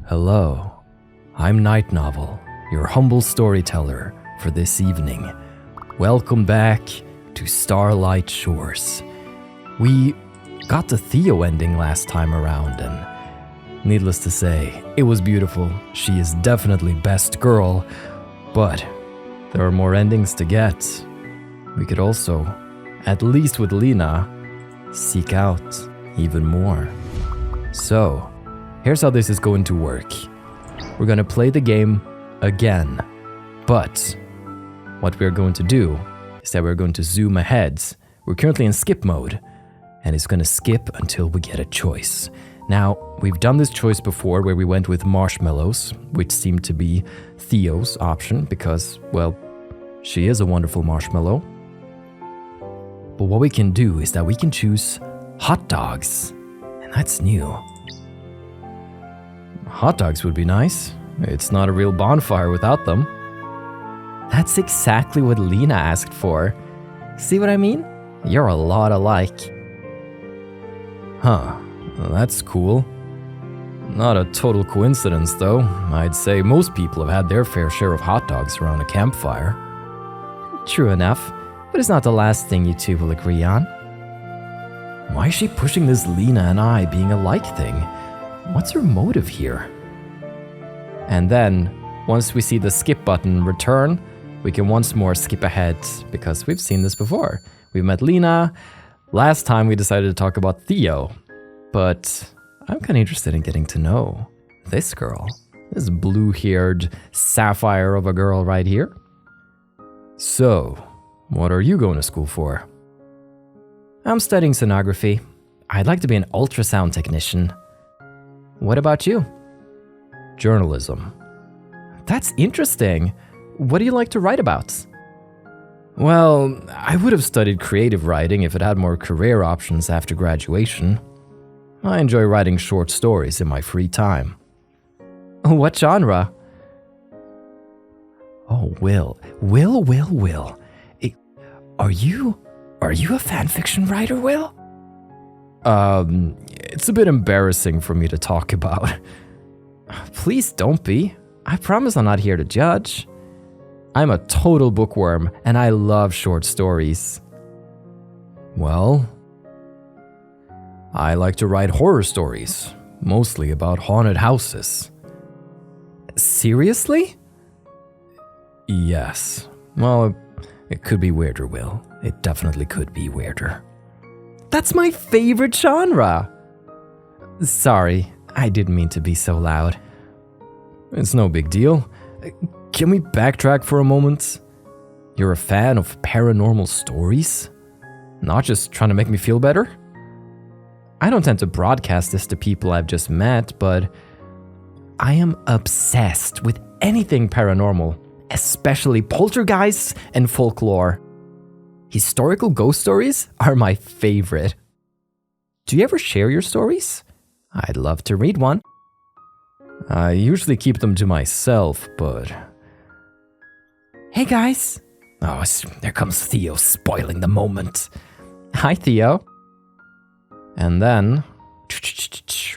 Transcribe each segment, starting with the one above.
Hello, I'm Night Novel, your humble storyteller for this evening. Welcome back to Starlight Shores. We got the Theo ending last time around, and needless to say, it was beautiful. She is definitely best girl, but there are more endings to get. We could also, at least with Lena, seek out even more. So, here's how this is going to work. We're going to play the game again, but what we're going to do is that we're going to zoom ahead. We're currently in skip mode, and it's going to skip until we get a choice. Now, we've done this choice before where we went with marshmallows, which seemed to be Theo's option because, well, she is a wonderful marshmallow. But what we can do is that we can choose hot dogs, and that's new. Hot dogs would be nice. It's not a real bonfire without them. That's exactly what Lena asked for. See what I mean? You're a lot alike. Huh, well, that's cool. Not a total coincidence, though. I'd say most people have had their fair share of hot dogs around a campfire. True enough, but it's not the last thing you two will agree on. Why is she pushing this Lena and I being alike thing? What's her motive here? And then, once we see the skip button return, we can once more skip ahead, because we've seen this before. We met Lena. Last time we decided to talk about Theo, but I'm kind of interested in getting to know this girl. This blue-haired sapphire of a girl right here. So, what are you going to school for? I'm studying sonography. I'd like to be an ultrasound technician. What about you? Journalism. That's interesting. What do you like to write about? Well, I would have studied creative writing if it had more career options after graduation. I enjoy writing short stories in my free time. What genre? Oh, Will. Are you a fanfiction writer, Will? It's a bit embarrassing for me to talk about. Please don't be. I promise I'm not here to judge. I'm a total bookworm, and I love short stories. Well, I like to write horror stories, mostly about haunted houses. Seriously? Yes. Well, it could be weirder, Will. It definitely could be weirder. That's my favorite genre! Sorry, I didn't mean to be so loud. It's no big deal. Can we backtrack for a moment? You're a fan of paranormal stories? Not just trying to make me feel better? I don't tend to broadcast this to people I've just met, but I am obsessed with anything paranormal, especially poltergeists and folklore. Historical ghost stories are my favorite. Do you ever share your stories? I'd love to read one. I usually keep them to myself, but... Hey guys! Oh, there comes Theo spoiling the moment. Hi, Theo. And then,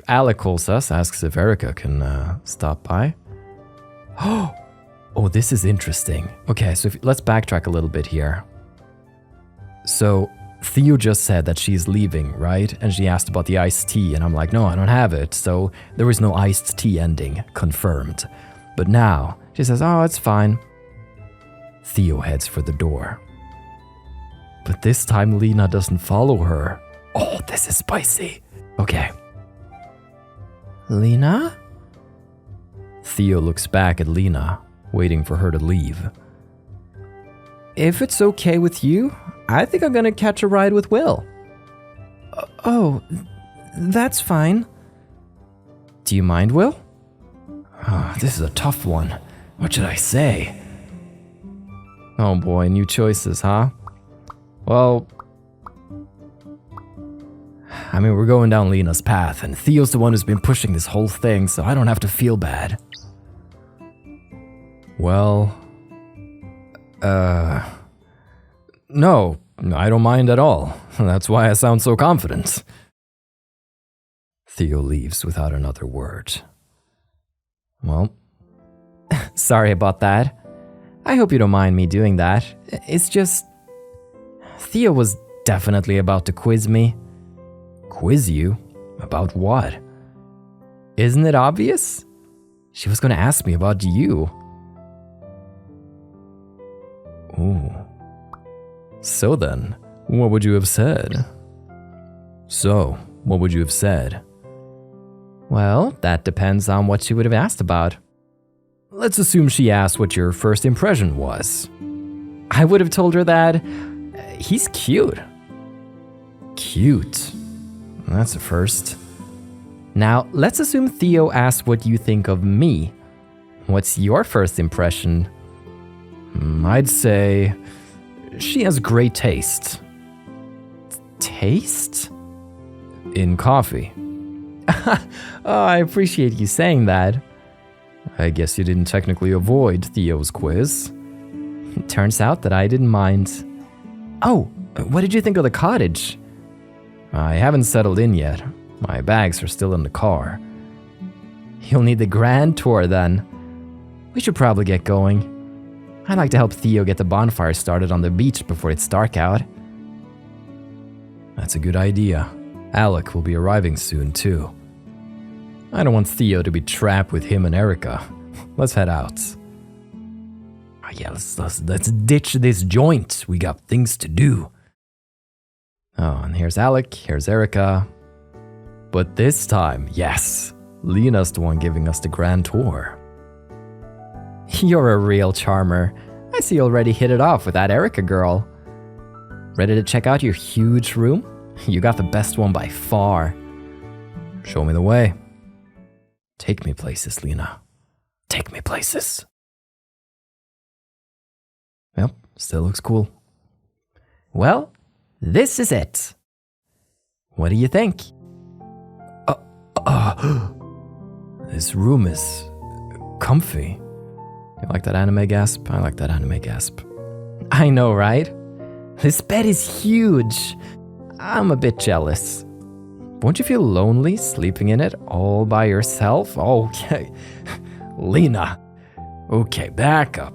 Alec calls us, asks if Erica can stop by. Oh, this is interesting. Okay, so let's backtrack a little bit here. So, Theo just said that she's leaving, right? And she asked about the iced tea, and I'm like, no, I don't have it. So, there was no iced tea ending, confirmed. But now, she says, oh, it's fine. Theo heads for the door. But this time, Lena doesn't follow her. Oh, this is spicy. Okay. Lena? Theo looks back at Lena, waiting for her to leave. If it's okay with you, I think I'm gonna catch a ride with Will. Oh, that's fine. Do you mind, Will? Oh, this is a tough one. What should I say? Oh boy, new choices, huh? Well, I mean, we're going down Lena's path, and Theo's the one who's been pushing this whole thing, so I don't have to feel bad. Well, no, I don't mind at all. That's why I sound so confident. Theo leaves without another word. Well, sorry about that. I hope you don't mind me doing that. It's just... Theo was definitely about to quiz me. Quiz you? About what? Isn't it obvious? She was gonna ask me about you. Ooh. So then, what would you have said? Well, that depends on what she would have asked about. Let's assume she asked what your first impression was. I would have told her that he's cute. Cute? That's a first. Now, let's assume Theo asked what you think of me. What's your first impression? I'd say she has great taste. Taste? In coffee. Oh, I appreciate you saying that. I guess you didn't technically avoid Theo's quiz. It turns out that I didn't mind. Oh, what did you think of the cottage? I haven't settled in yet. My bags are still in the car. You'll need the grand tour then. We should probably get going. I'd like to help Theo get the bonfire started on the beach before it's dark out. That's a good idea. Alec will be arriving soon too. I don't want Theo to be trapped with him and Erica. Let's head out. Oh yeah, let's ditch this joint. We got things to do. Oh, and here's Alec, here's Erica. But this time, yes, Lena's the one giving us the grand tour. You're a real charmer. I see you already hit it off with that Erica girl. Ready to check out your huge room? You got the best one by far. Show me the way. Take me places, Lena. Take me places. Yep, still looks cool. Well, this is it. What do you think? This room is comfy. You like that anime gasp? I like that anime gasp. I know, right? This bed is huge. I'm a bit jealous. Won't you feel lonely sleeping in it all by yourself? Okay. Lena. Okay, back up.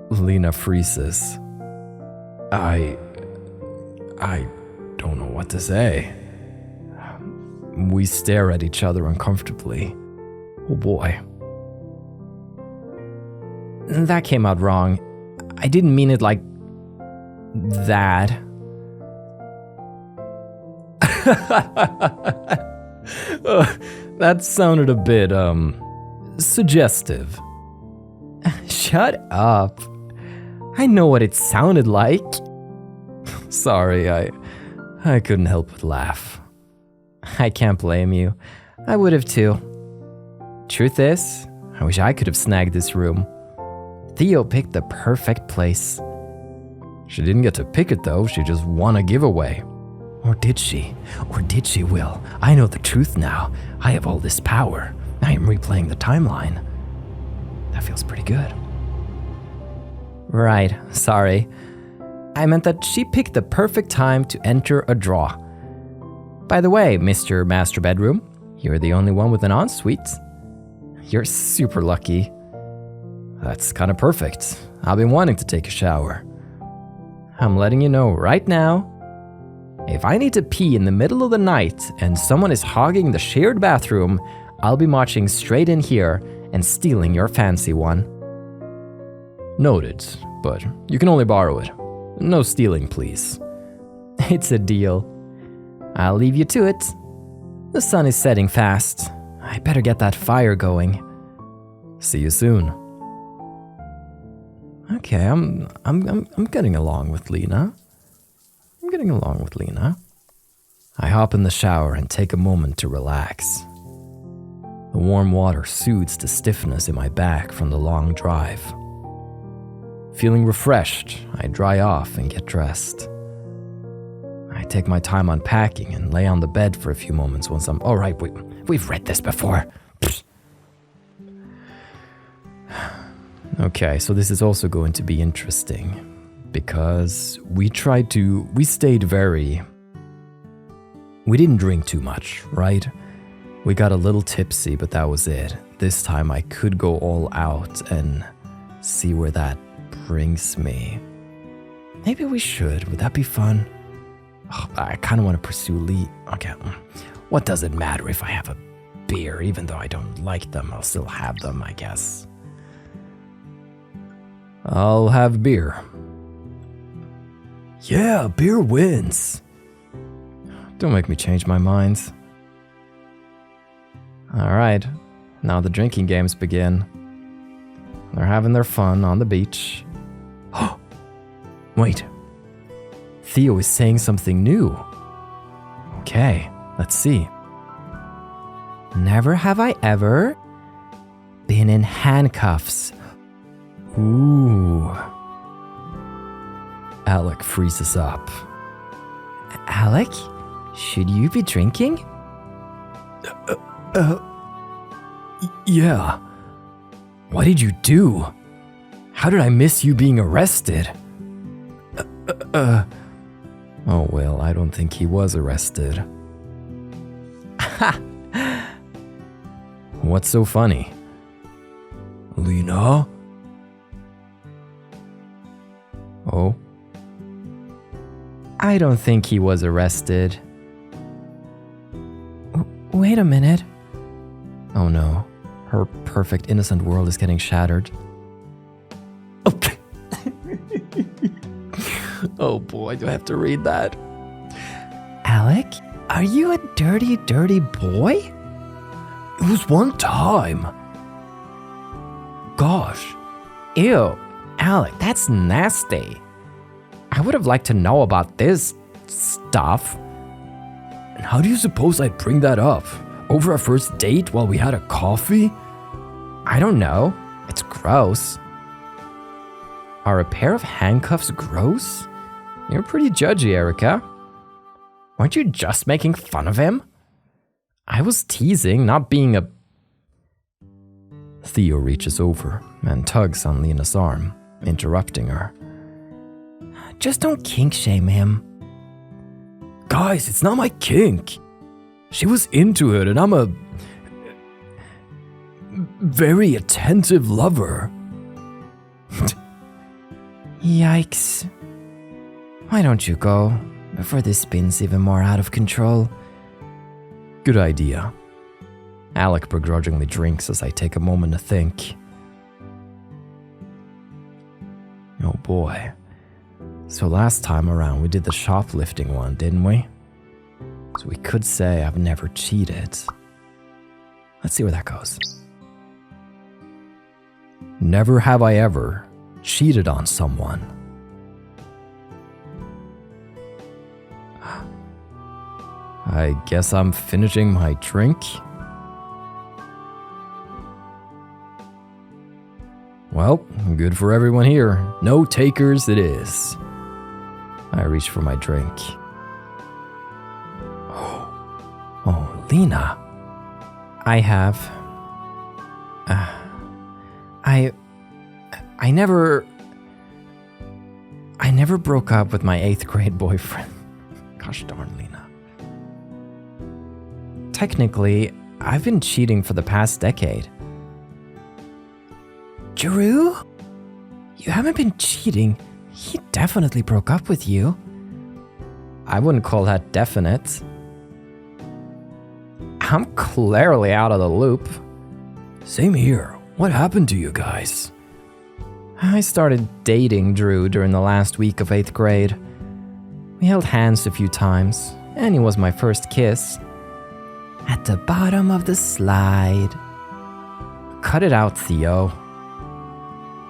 Lena freezes. I don't know what to say. We stare at each other uncomfortably. Oh boy. That came out wrong. I didn't mean it like that. That sounded a bit, suggestive. Shut up. I know what it sounded like. Sorry, I couldn't help but laugh. I can't blame you. I would have too. Truth is, I wish I could have snagged this room. Theo picked the perfect place. She didn't get to pick it though, she just won a giveaway. Or did she? Will? I know the truth now. I have all this power. I am replaying the timeline. That feels pretty good. Right, sorry. I meant that she picked the perfect time to enter a draw. By the way, Mr. Master Bedroom, you're the only one with an ensuite. You're super lucky. That's kind of perfect. I've been wanting to take a shower. I'm letting you know right now, if I need to pee in the middle of the night and someone is hogging the shared bathroom, I'll be marching straight in here and stealing your fancy one. Noted, but you can only borrow it. No stealing, please. It's a deal. I'll leave you to it. The sun is setting fast. I better get that fire going. See you soon. Okay, I'm getting along with Lena. I hop in the shower and take a moment to relax. The warm water soothes the stiffness in my back from the long drive. Feeling refreshed, I dry off and get dressed. I take my time unpacking and lay on the bed for a few moments once I'm... All right, we've read this before. Okay, so this is also going to be interesting because we stayed very We didn't drink too much, right? We got a little tipsy, but that was it. This time I could go all out and see where that brings me. Maybe we should. Would that be fun? Oh, I kind of want to pursue Lee. Okay, what does it matter if I have a beer? Even though I don't like them, I'll still have them, I guess. I'll have beer. Yeah, beer wins. Don't make me change my mind. Alright, now the drinking games begin. They're having their fun on the beach. Wait. Theo is saying something new. Okay, let's see. Never have I ever been in handcuffs. Ooh. Alec freezes up. Alec, should you be drinking? Yeah. What did you do? How did I miss you being arrested? Oh well, I don't think he was arrested. What's so funny? Lena? Oh? I don't think he was arrested. Wait a minute. Oh no, her perfect innocent world is getting shattered. Okay. Oh boy, do I have to read that? Alec, are you a dirty, dirty boy? It was one time. Gosh. Ew, Alec, that's nasty. I would have liked to know about this stuff. And how do you suppose I'd bring that up? Over our first date while we had a coffee? I don't know. It's gross. Are a pair of handcuffs gross? You're pretty judgy, Erica. Weren't you just making fun of him? I was teasing, not being a... Theo reaches over and tugs on Lena's arm, interrupting her. Just don't kink shame him. Guys, it's not my kink. She was into it and I'm a... very attentive lover. Yikes. Why don't you go, before this spins even more out of control? Good idea. Alec begrudgingly drinks as I take a moment to think. Oh boy. So last time around we did the shoplifting one, didn't we? So we could say I've never cheated. Let's see where that goes. Never have I ever cheated on someone. I guess I'm finishing my drink. Well, good for everyone here. No takers it is. I reach for my drink. Oh, Lena. I have... I never broke up with my 8th grade boyfriend. Gosh darn, Lena. Technically, I've been cheating for the past decade. Drew? You haven't been cheating. He definitely broke up with you. I wouldn't call that definite. I'm clearly out of the loop. Same here. What happened to you guys? I started dating Drew during the last week of 8th grade. We held hands a few times, and he was my first kiss. At the bottom of the slide. Cut it out, Theo.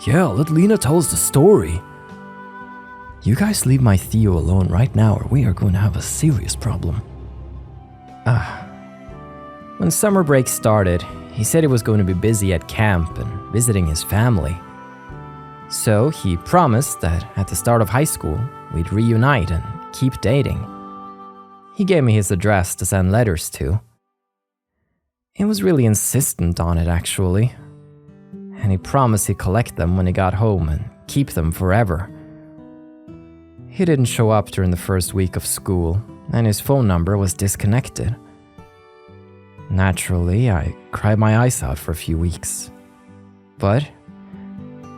Yeah, let Lena tell us the story. You guys leave my Theo alone right now or we are going to have a serious problem. When summer break started, he said he was going to be busy at camp and visiting his family. So he promised that at the start of high school, we'd reunite and keep dating. He gave me his address to send letters to. He was really insistent on it, actually. And he promised he'd collect them when he got home and keep them forever. He didn't show up during the first week of school, and his phone number was disconnected. Naturally, I cried my eyes out for a few weeks. But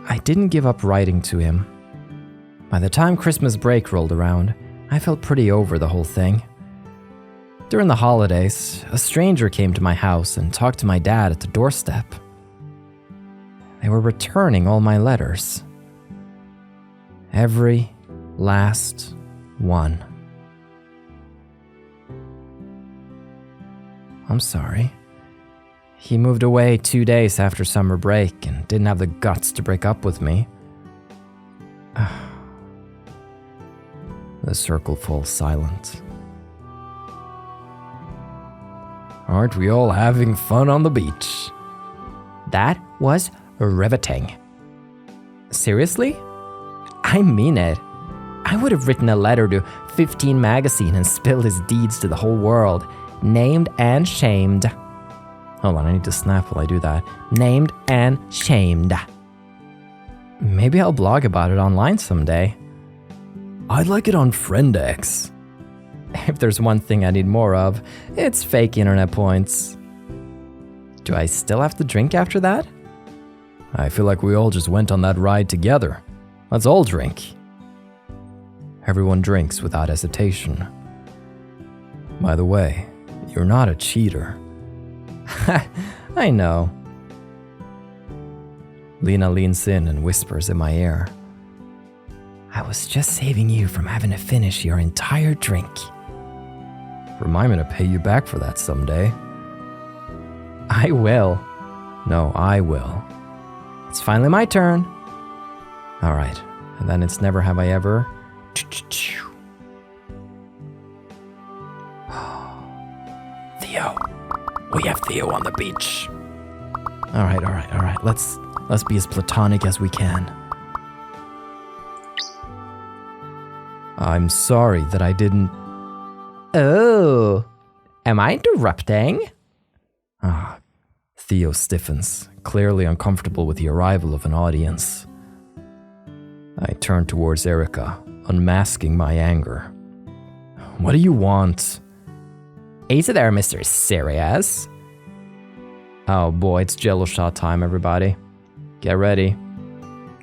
I didn't give up writing to him. By the time Christmas break rolled around, I felt pretty over the whole thing. During the holidays, a stranger came to my house and talked to my dad at the doorstep. They were returning all my letters. Every last one. I'm sorry. He moved away 2 days after summer break and didn't have the guts to break up with me. The circle falls silent. Aren't we all having fun on the beach? That was riveting. Seriously? I mean it. I would have written a letter to 15 magazine and spilled his deeds to the whole world. Named and shamed. Hold on, I need to snap while I do that. Named and shamed. Maybe I'll blog about it online someday. I'd like it on FriendX. If there's one thing I need more of, it's fake internet points. Do I still have to drink after that? I feel like we all just went on that ride together. Let's all drink. Everyone drinks without hesitation. By the way, you're not a cheater. I know. Lena leans in and whispers in my ear. I was just saving you from having to finish your entire drink. Remind me to pay you back for that someday. I will. No, I will. It's finally my turn. All right, and then it's never have I ever. Theo. We have Theo on the beach. All right. Let's be as platonic as we can. I'm sorry that I didn't... Oh, am I interrupting? Theo stiffens, clearly uncomfortable with the arrival of an audience. I turn towards Erica, unmasking my anger. What do you want? Easy there, Mr. Serious. Oh boy, it's Jello shot time, everybody. Get ready.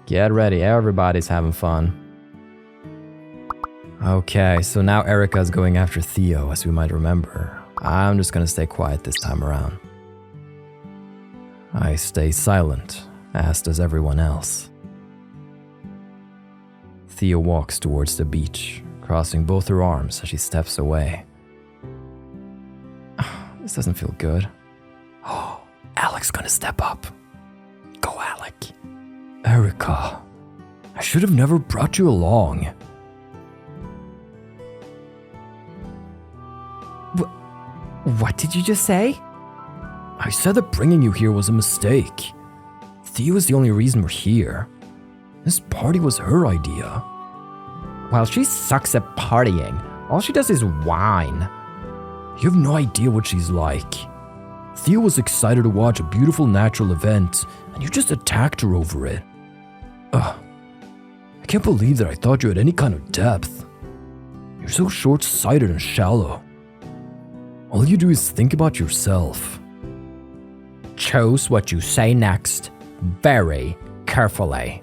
Get ready, everybody's having fun. Okay, so now Erica's going after Theo, as we might remember. I'm just gonna stay quiet this time around. I stay silent, as does everyone else. Theo walks towards the beach, crossing both her arms as she steps away. This doesn't feel good. Oh, Alec's gonna step up. Go, Alec. Erica, I should have never brought you along. What did you just say? I said that bringing you here was a mistake. Theo is the only reason we're here. This party was her idea. Well, she sucks at partying. All she does is whine. You have no idea what she's like. Theo was excited to watch a beautiful natural event, and you just attacked her over it. I can't believe that I thought you had any kind of depth. You're so short-sighted and shallow. All you do is think about yourself. Choose what you say next very carefully.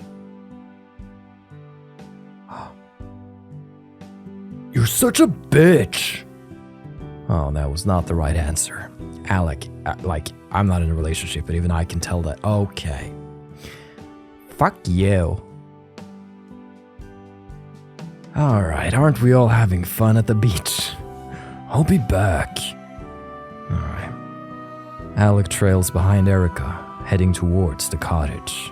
You're such a bitch. Oh, that was not the right answer. Alec, I'm not in a relationship, but even I can tell that. Okay. Fuck you. Alright, aren't we all having fun at the beach? I'll be back. Alright. Alec trails behind Erica, heading towards the cottage.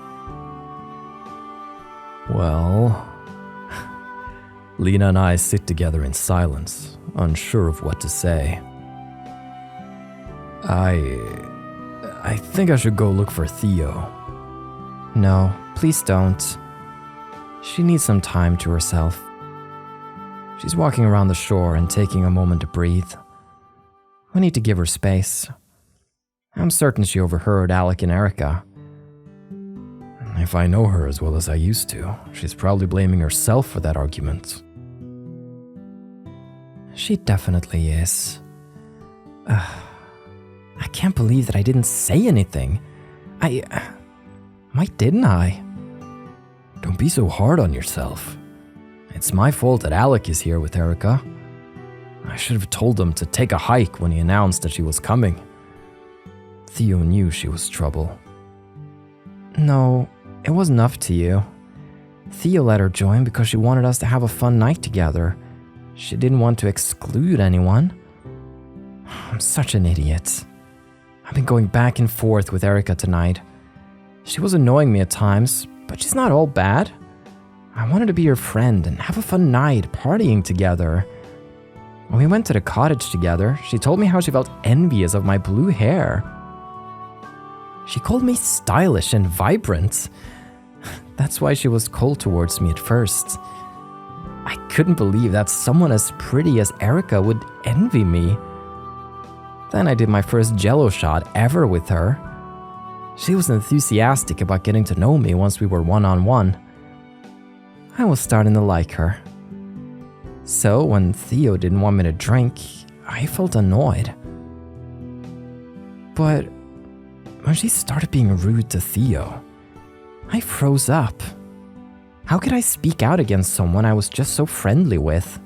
Well... Lena and I sit together in silence, unsure of what to say. I think I should go look for Theo. No, please don't. She needs some time to herself. She's walking around the shore and taking a moment to breathe. We need to give her space. I'm certain she overheard Alec and Erica. If I know her as well as I used to, she's probably blaming herself for that argument. She definitely is. I can't believe that I didn't say anything. Why didn't I? Don't be so hard on yourself. It's my fault that Alec is here with 𝐿𝐿𝐿. I should have told him to take a hike when he announced that she was coming. Theo knew she was trouble. No, it wasn't up to you. Theo let her join because she wanted us to have a fun night together. She didn't want to exclude anyone. I'm such an idiot. I've been going back and forth with Erica tonight. She was annoying me at times, but she's not all bad. I wanted to be her friend and have a fun night partying together. When we went to the cottage together, she told me how she felt envious of my blue hair. She called me stylish and vibrant. That's why she was cold towards me at first. I couldn't believe that someone as pretty as Erica would envy me. Then I did my first jello shot ever with her. She was enthusiastic about getting to know me once we were one-on-one. I was starting to like her. So when Theo didn't want me to drink, I felt annoyed. But when she started being rude to Theo, I froze up. How could I speak out against someone I was just so friendly with?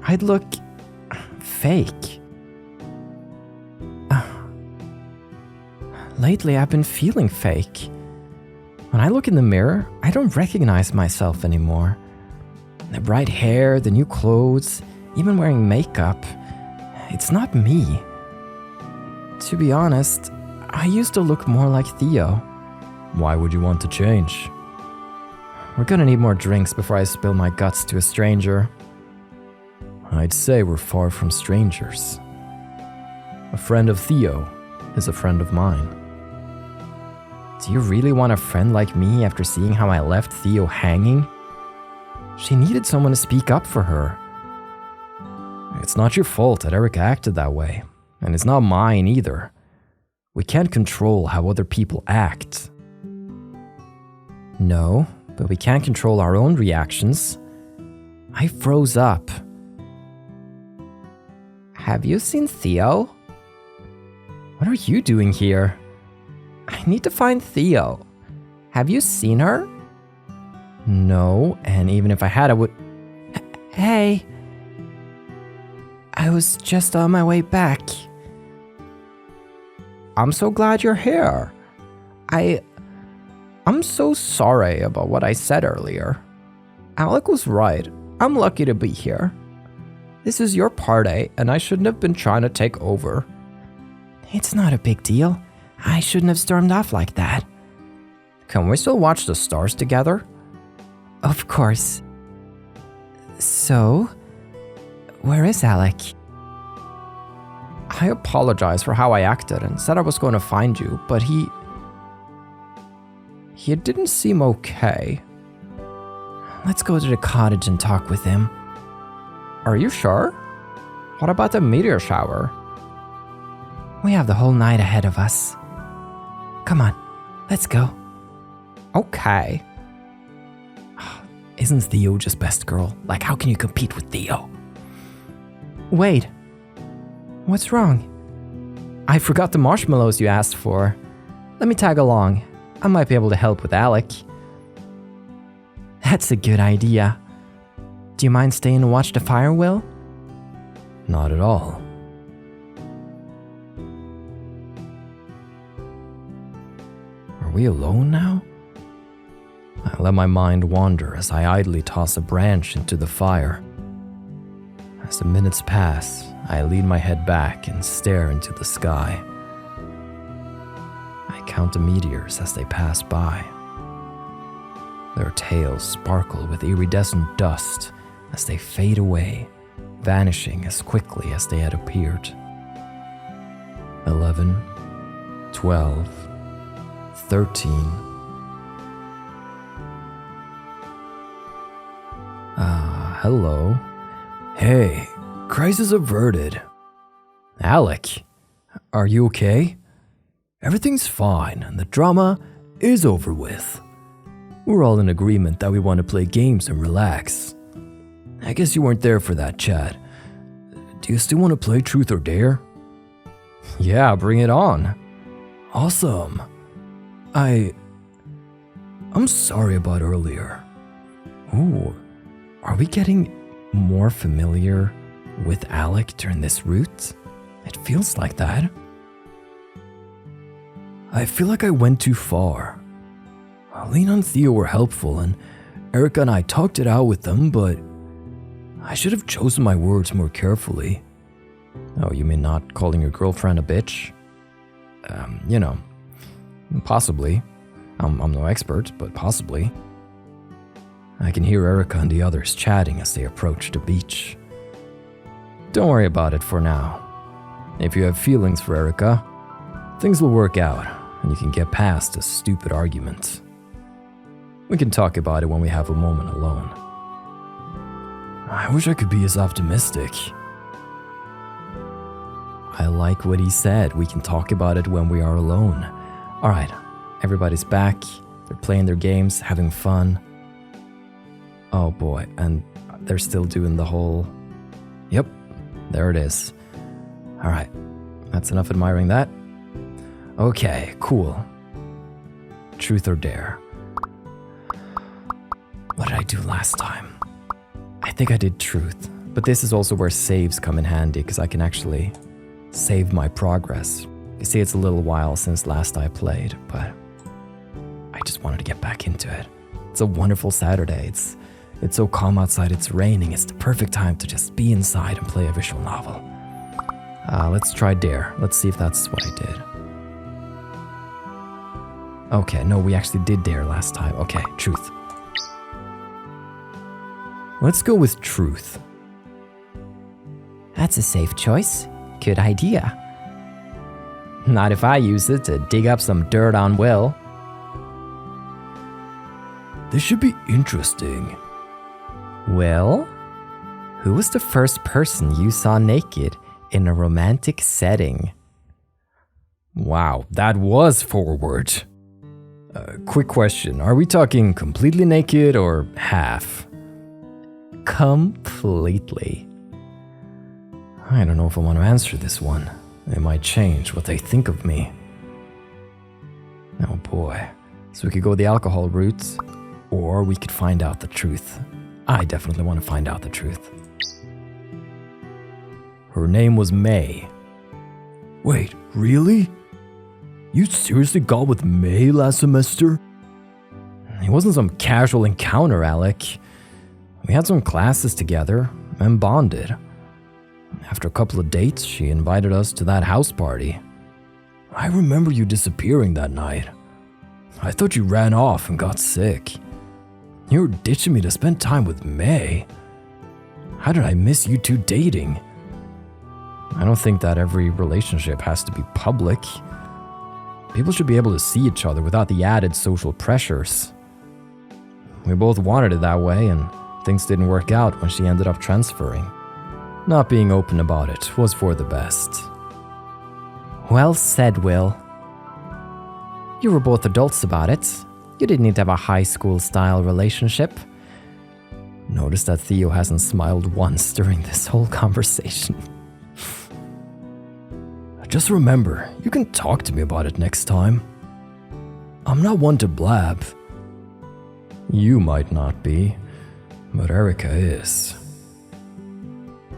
I'd look fake. Lately, I've been feeling fake. When I look in the mirror, I don't recognize myself anymore. The bright hair, the new clothes, even wearing makeup, it's not me. To be honest, I used to look more like Theo. Why would you want to change? We're gonna need more drinks before I spill my guts to a stranger. I'd say we're far from strangers. A friend of Theo is a friend of mine. Do you really want a friend like me after seeing how I left Theo hanging? She needed someone to speak up for her. It's not your fault that Erica acted that way, and it's not mine either. We can't control how other people act. No, but we can't control our own reactions. I froze up. Have you seen Theo? What are you doing here? I need to find Theo. Have you seen her? No, and even if I had, I would... Hey. I was just on my way back. I'm so glad you're here. I'm so sorry about what I said earlier. Alec was right. I'm lucky to be here. This is your party, and I shouldn't have been trying to take over. It's not a big deal. I shouldn't have stormed off like that. Can we still watch the stars together? Of course. So, where is Alec? I apologize for how I acted and said I was going to find you, but he didn't seem okay. Let's go to the cottage and talk with him. Are you sure? What about the meteor shower? We have the whole night ahead of us. Come on, let's go. Okay. Isn't Theo just best girl? Like, how can you compete with Theo? Wait. What's wrong? I forgot the marshmallows you asked for. Let me tag along. I might be able to help with Alec. That's a good idea. Do you mind staying and watch the fire, Will? Not at all. Are we alone now? I let my mind wander as I idly toss a branch into the fire. As the minutes pass, I lean my head back and stare into the sky. I count the meteors as they pass by. Their tails sparkle with iridescent dust as they fade away, vanishing as quickly as they had appeared. 11, 12, 13. Hello. Hey, crisis averted. Alec, are you okay? Everything's fine and the drama is over with. We're all in agreement that we want to play games and relax. I guess you weren't there for that chat. Do you still want to play Truth or Dare? Yeah, bring it on. Awesome. I'm sorry about earlier. Ooh, are we getting more familiar with Alec during this route? It feels like that. I feel like I went too far. Lena and Theo were helpful, and Erica and I talked it out with them, but I should have chosen my words more carefully. Oh, you mean not calling your girlfriend a bitch? Possibly. I'm no expert, but possibly. I can hear Erica and the others chatting as they approach the beach. Don't worry about it for now. If you have feelings for Erica, things will work out, and you can get past a stupid argument. We can talk about it when we have a moment alone. I wish I could be as optimistic. I like what he said. We can talk about it when we are alone. Alright, everybody's back. They're playing their games, having fun. Oh boy, and they're still doing the whole... Yep, there it is. Alright, that's enough admiring that. Okay, cool. Truth or Dare? What did I do last time? I think I did Truth, but this is also where saves come in handy because I can actually save my progress. You see, it's a little while since last I played, but I just wanted to get back into it. It's a wonderful Saturday. It's so calm outside, it's raining. It's the perfect time to just be inside and play a visual novel. Let's try Dare. Let's see if that's what I did. Okay, no, we actually did Dare last time. Okay, Truth. Let's go with Truth. That's a safe choice. Good idea. Not if I use it to dig up some dirt on Will. This should be interesting. Will? Who was the first person you saw naked in a romantic setting? Wow, that was forward. Quick question, are we talking completely naked or half? Completely. I don't know if I want to answer this one. It might change what they think of me. Oh boy. So we could go the alcohol route, or we could find out the truth. I definitely want to find out the truth. Her name was May. Wait, really? You seriously got with May last semester? It wasn't some casual encounter, Alec. We had some classes together and bonded. After a couple of dates, she invited us to that house party. I remember you disappearing that night. I thought you ran off and got sick. You were ditching me to spend time with May. How did I miss you two dating? I don't think that every relationship has to be public. People should be able to see each other without the added social pressures. We both wanted it that way, and things didn't work out when she ended up transferring. Not being open about it was for the best. Well said, Will. You were both adults about it. You didn't need to have a high school-style relationship. Notice that Theo hasn't smiled once during this whole conversation. Just remember, you can talk to me about it next time. I'm not one to blab. You might not be, but Erica is.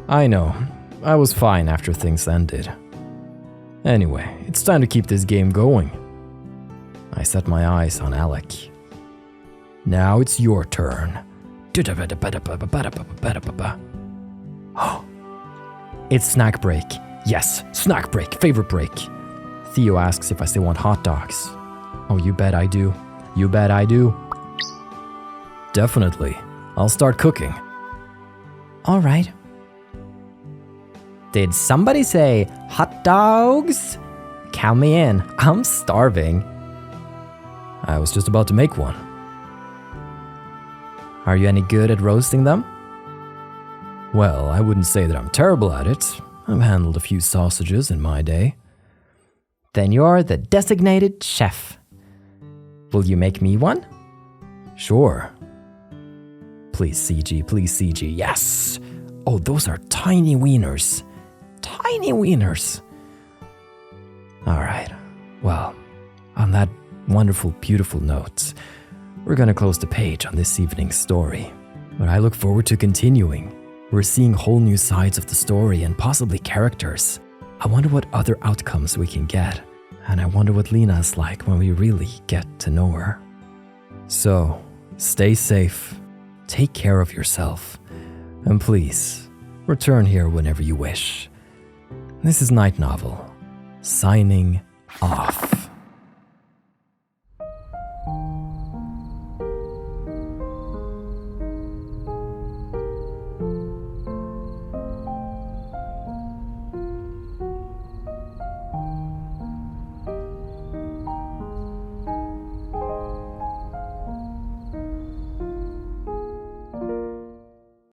I know, I was fine after things ended. Anyway, it's time to keep this game going. I set my eyes on Alec. Now it's your turn. It's snack break. Yes, snack break, favorite break. Theo asks if I still want hot dogs. Oh, you bet I do. You bet I do. Definitely. I'll start cooking. All right. Did somebody say hot dogs? Count me in. I'm starving. I was just about to make one. Are you any good at roasting them? Well, I wouldn't say that I'm terrible at it. I've handled a few sausages in my day. Then you're the designated chef. Will you make me one? Sure. Please, CG, please, CG. Yes! Oh, those are tiny wieners. tiny wieners. Alright, well, on that wonderful, beautiful note, we're gonna close the page on this evening's story. But I look forward to continuing. We're seeing whole new sides of the story and possibly characters. I wonder what other outcomes we can get. And I wonder what Lena is like when we really get to know her. So, stay safe, take care of yourself, and please, return here whenever you wish. This is Night Novel, signing off.